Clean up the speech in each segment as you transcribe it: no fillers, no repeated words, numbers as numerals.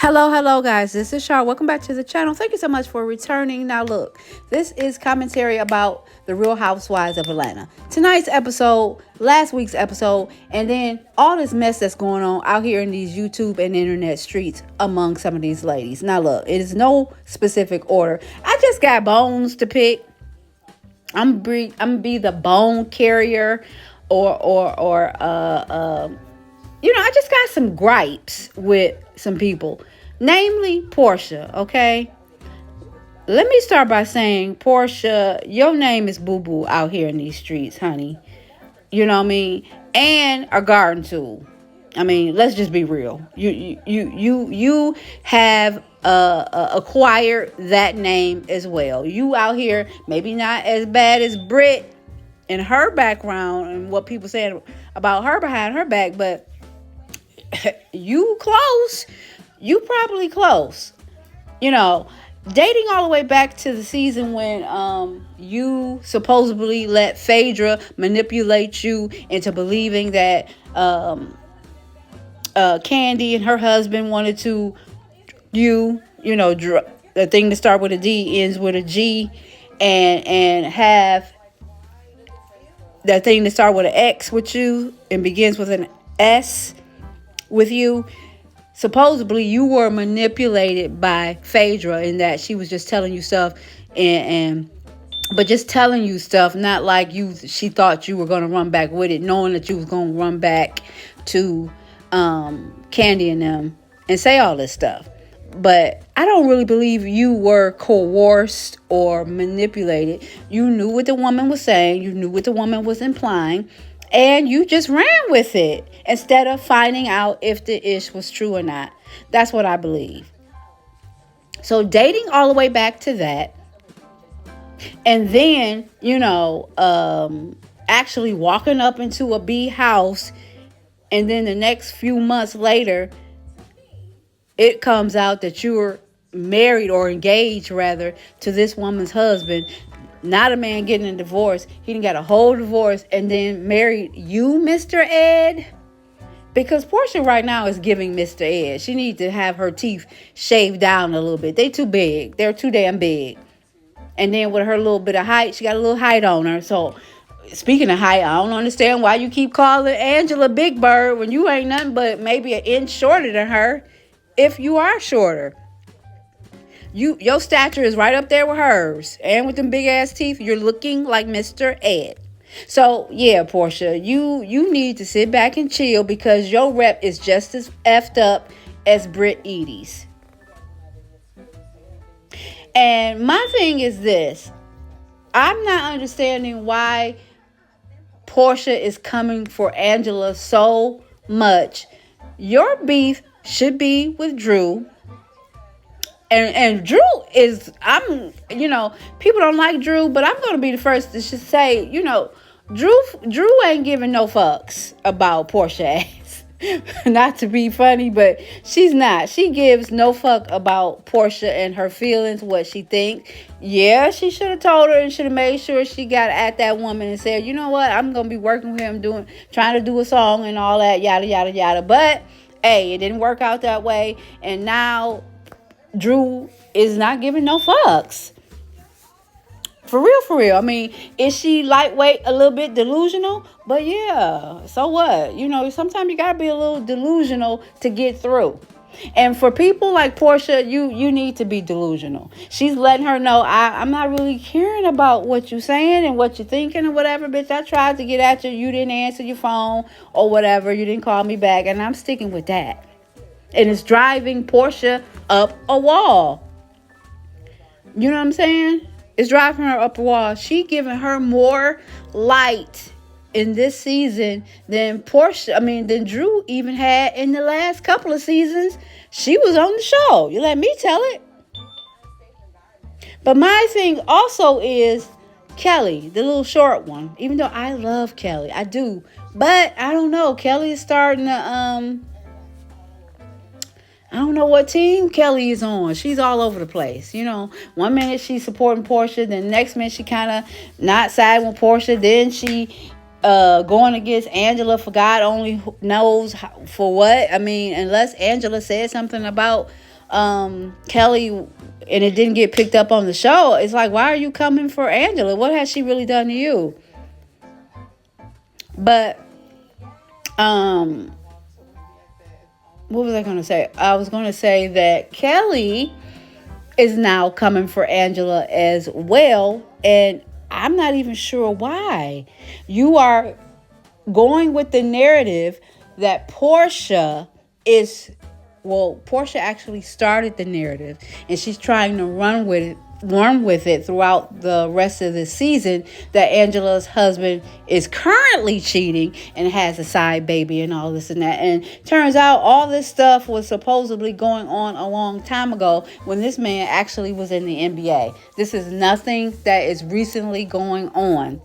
Hello, guys. This is Char. Welcome back to the channel. Thank you so much for returning. Now, look, this is commentary about the Real Housewives of Atlanta. Tonight's episode, last week's episode, and then all this mess that's going on out here in these YouTube and internet streets among some of these ladies. Now, look, it is no specific order. I just got bones to pick. I'm gonna be the bone carrier, I just got some gripes with some people, namely Portia. Okay, let me start by saying, Portia, your name is Boo Boo out here in these streets, honey. You know what I mean? And a garden tool. I mean, let's just be real. You have acquired that name as well. You out here, maybe not as bad as Brit in her background and what people saying about her behind her back, but you close. You probably close. You know, dating all the way back to the season when you supposedly let Phaedra manipulate you into believing that Candy and her husband wanted to the thing to start with a D ends with a G, and have that thing to start with an X with you and begins with an S with you. Supposedly you were manipulated by Phaedra in that she was just telling you stuff but just telling you stuff, not like she thought you were going to run back with it, knowing that you was going to run back to Candy and them and say all this stuff. But I don't really believe you were coerced or manipulated. You knew what the woman was saying. You knew what the woman was implying. And you just ran with it instead of finding out if the ish was true or not. That's what I believe. So dating all the way back to that. And then, actually walking up into a B house. And then the next few months later, it comes out that you were married or engaged, rather, to this woman's husband. Not a man getting a divorce. He done got a whole divorce and then married you, Mr. Ed. Because Portia right now is giving Mr. Ed. She needs to have her teeth shaved down a little bit. They too big. They're too damn big. And then with her little bit of height, she got a little height on her. So speaking of height, I don't understand why you keep calling Angela Big Bird when you ain't nothing but maybe an inch shorter than her, if you are shorter. Your stature is right up there with hers. And with them big ass teeth, you're looking like Mr. Ed. So, yeah, Portia, you need to sit back and chill because your rep is just as effed up as Britt Edie's. And my thing is this. I'm not understanding why Portia is coming for Angela so much. Your beef should be with Drew. And Drew is, people don't like Drew, but I'm going to be the first to just say, Drew ain't giving no fucks about Portia ass. Not to be funny, but she's not. She gives no fuck about Portia and her feelings, what she thinks. Yeah, she should have told her and should have made sure she got at that woman and said, you know what, I'm going to be working with him, trying to do a song and all that, yada, yada, yada. But, hey, it didn't work out that way. And now Drew is not giving no fucks. For real. I mean, is she lightweight, a little bit delusional? But yeah, so what? Sometimes you gotta be a little delusional to get through. And for people like Portia, you need to be delusional. She's letting her know, I'm not really caring about what you're saying and what you're thinking or whatever, bitch. I tried to get at you. You didn't answer your phone or whatever. You didn't call me back. And I'm sticking with that. And it's driving Portia up a wall. You know what I'm saying? It's driving her up a wall. She giving her more light in this season than than Drew even had in the last couple of seasons. She was on the show. You let me tell it. But my thing also is Kelly, the little short one. Even though I love Kelly, I do. But I don't know. Kelly is starting to I don't know what team Kelly is on. She's all over the place. 1 minute she's supporting Portia. Then next minute she kind of not siding with Portia. Then she going against Angela for God only knows for what. I mean, unless Angela said something about Kelly, and it didn't get picked up on the show, it's like, why are you coming for Angela? What has she really done to you? But what was I going to say? I was going to say that Kelly is now coming for Angela as well, and I'm not even sure why. You are going with the narrative that Portia actually started the narrative, and she's trying to run with it throughout the rest of the season, that Angela's husband is currently cheating and has a side baby and all this and that. And turns out all this stuff was supposedly going on a long time ago when this man actually was in the NBA. This is nothing that is recently going on.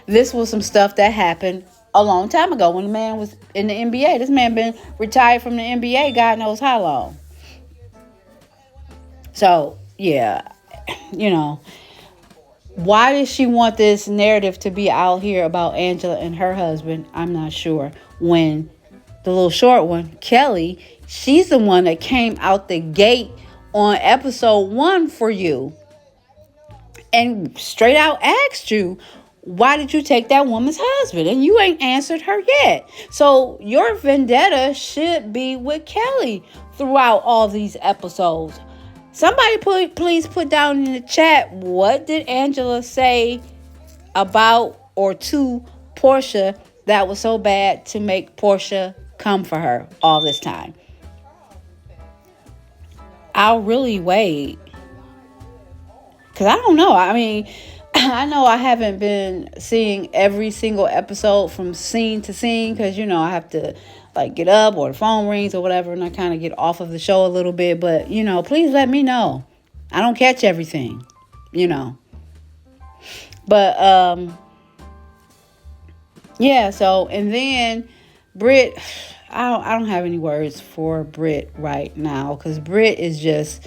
This was some stuff that happened a long time ago when the man was in the NBA. This man been retired from the NBA God knows how long. So, yeah, why does she want this narrative to be out here about Angela and her husband? I'm not sure. When the little short one, Kelly, she's the one that came out the gate on episode 1 for you and straight out asked you, why did you take that woman's husband? And you ain't answered her yet. So your vendetta should be with Kelly throughout all these episodes. Somebody please put down in the chat, what did Angela say about or to Portia that was so bad to make Portia come for her all this time? I'll really wait. Because I don't know. I mean, I know I haven't been seeing every single episode from scene to scene because, I have to get up or the phone rings or whatever, and I kind of get off of the show a little bit. But, please let me know. I don't catch everything, But, yeah, so, and then Britt, I don't have any words for Britt right now because Britt is just,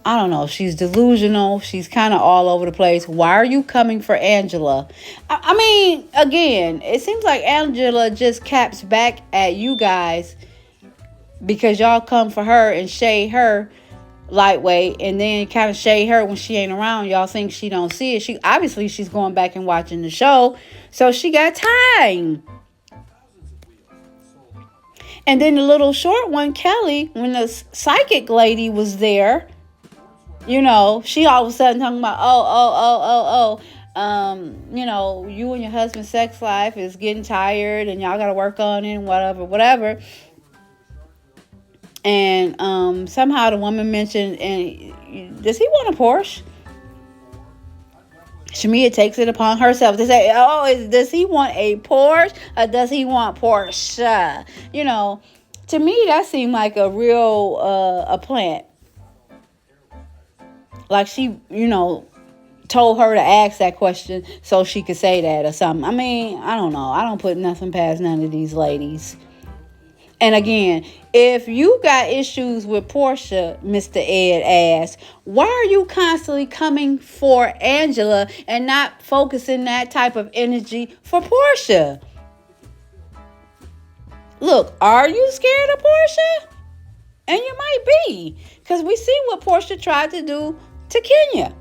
I don't know. She's delusional. She's kind of all over the place. Why are you coming for Angela? I mean, again, it seems like Angela just caps back at you guys because y'all come for her and shade her lightweight and then kind of shade her when she ain't around. Y'all think she don't see it. She's going back and watching the show, so she got time. And then the little short one, Kelly, when the psychic lady was there, she all of a sudden talking about, you and your husband's sex life is getting tired and y'all got to work on it and whatever. And somehow the woman mentioned, and does he want a Porsche? Shemea takes it upon herself to say, does he want a Porsche or does he want Portia? To me, that seemed like a real, a plant. Like she, told her to ask that question so she could say that or something. I mean, I don't know. I don't put nothing past none of these ladies. And again, if you got issues with Portia, Mr. Ed asks, why are you constantly coming for Angela and not focusing that type of energy for Portia? Look, are you scared of Portia? And you might be, because we see what Portia tried to do to Kenya.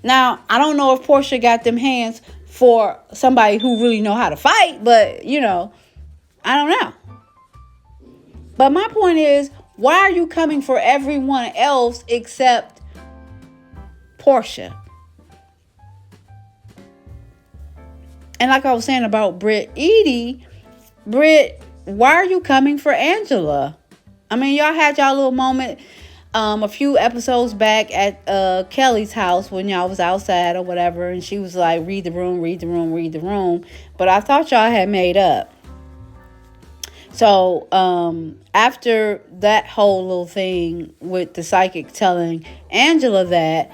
Now, I don't know if Portia got them hands for somebody who really know how to fight, but, I don't know. But my point is, why are you coming for everyone else except Portia? And like I was saying about Britt, why are you coming for Angela? I mean, y'all had y'all little moment a few episodes back at Kelly's house when y'all was outside or whatever, and she was like, read the room. But I thought y'all had made up. So after that whole little thing with the psychic telling Angela that,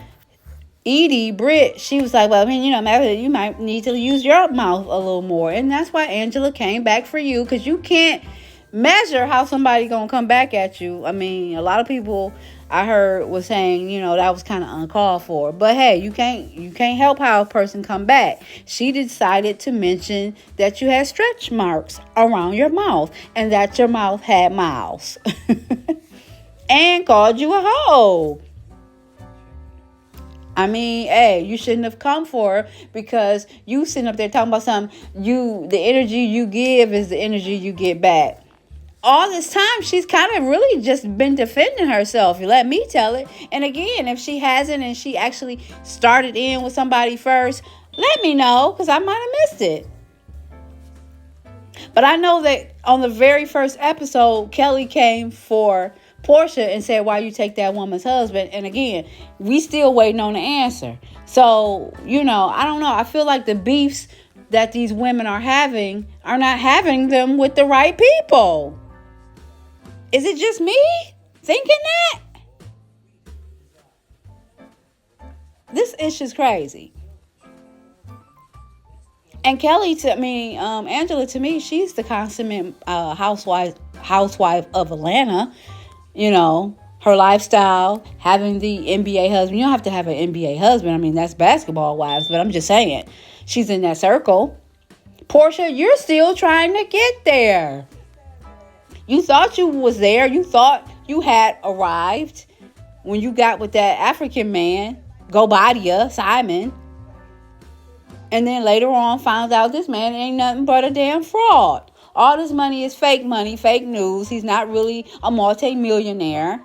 Britt, she was like, well, I mean, you might need to use your mouth a little more. And that's why Angela came back for you, because you can't measure how somebody gonna come back at you. I mean, a lot of people I heard was saying, that was kind of uncalled for. But hey, you can't help how a person come back. She decided to mention that you had stretch marks around your mouth and that your mouth had miles. And called you a hoe. I mean, hey, you shouldn't have come for her because you sitting up there talking about something. The energy you give is the energy you get back. All this time, she's kind of really just been defending herself. You let me tell it. And again, if she hasn't and she actually started in with somebody first, let me know because I might have missed it. But I know that on the very first episode, Kelly came for Portia and said, why you take that woman's husband? And again, we still waiting on the answer. So, I don't know. I feel like the beefs that these women are not having them with the right people. Is it just me thinking that? This is just crazy. And Kelly, Angela, to me, she's the consummate housewife of Atlanta. Her lifestyle, having the NBA husband. You don't have to have an NBA husband. That's basketball wives, but I'm just saying. She's in that circle. Portia, you're still trying to get there. You thought you was there. You thought you had arrived when you got with that African man, Gobadia, Simon. And then later on found out this man ain't nothing but a damn fraud. All this money is fake money, fake news. He's not really a multi-millionaire.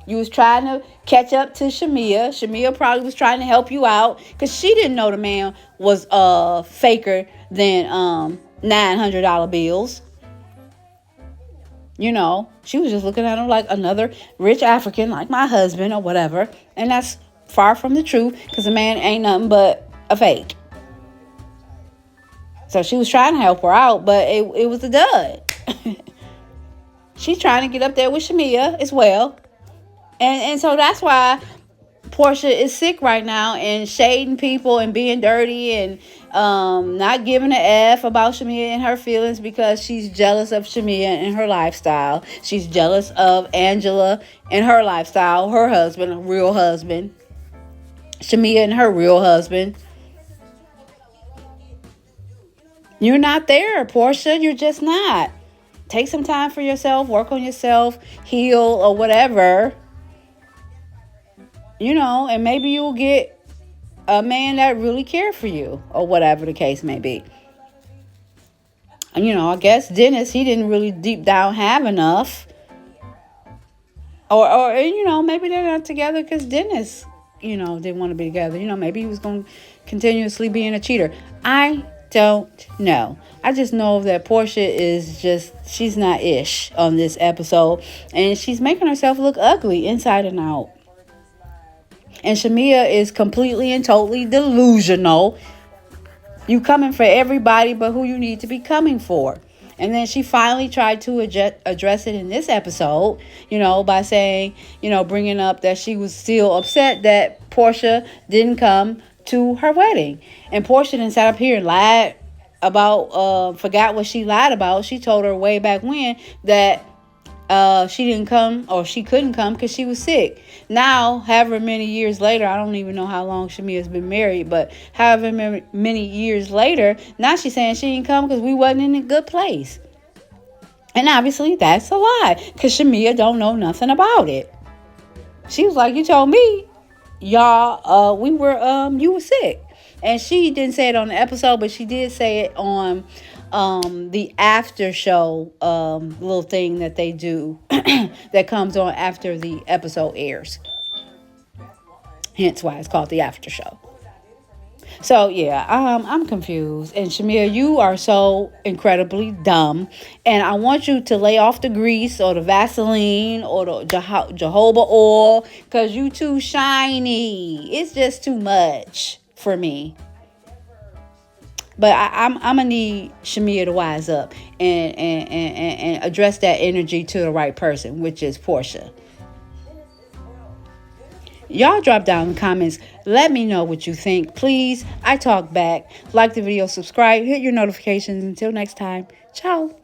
You was trying to catch up to Shemea. Shemea probably was trying to help you out because she didn't know the man was faker than $900 bills. She was just looking at him like another rich African, like my husband or whatever. And that's far from the truth because the man ain't nothing but a fake. So she was trying to help her out, but it was a dud. She's trying to get up there with Shemea as well. And so that's why Portia is sick right now and shading people and being dirty and not giving a F about Shemea and her feelings because she's jealous of Shemea and her lifestyle. She's jealous of Angela and her lifestyle, her husband, a real husband. Shemea and her real husband. You're not there, Portia. You're just not. Take some time for yourself. Work on yourself. Heal or whatever. And maybe you'll get a man that really cares for you or whatever the case may be. And, I guess Dennis, he didn't really deep down have enough. Or maybe they're not together because Dennis, didn't want to be together. Maybe he was going to continuously being a cheater. I don't know. I just know that Portia is she's not ish on this episode. And she's making herself look ugly inside and out. And Shemea is completely and totally delusional. You coming for everybody but who you need to be coming for. And then she finally tried to address it in this episode, by saying, bringing up that she was still upset that Portia didn't come to her wedding. And Portia didn't sat up here and lied about, forgot what she lied about. She told her way back when that she didn't come or she couldn't come because she was sick. Now, however many years later, I don't even know how long Shemea's been married, but however many years later, now she's saying she didn't come because we wasn't in a good place. And obviously, that's a lie because Shemea don't know nothing about it. She was like, you told me, y'all, you were sick. And she didn't say it on the episode, but she did say it on the after show little thing that they do that comes on after the episode airs. Hence why it's called the after show. So yeah, I'm confused. And Shemea, you are so incredibly dumb. And I want you to lay off the grease or the Vaseline or the jojoba oil because you too shiny. It's just too much for me. But I'm gonna need Shemea to wise up and address that energy to the right person, which is Portia. Y'all drop down in the comments. Let me know what you think. Please, I talk back. Like the video, subscribe, hit your notifications. Until next time, ciao.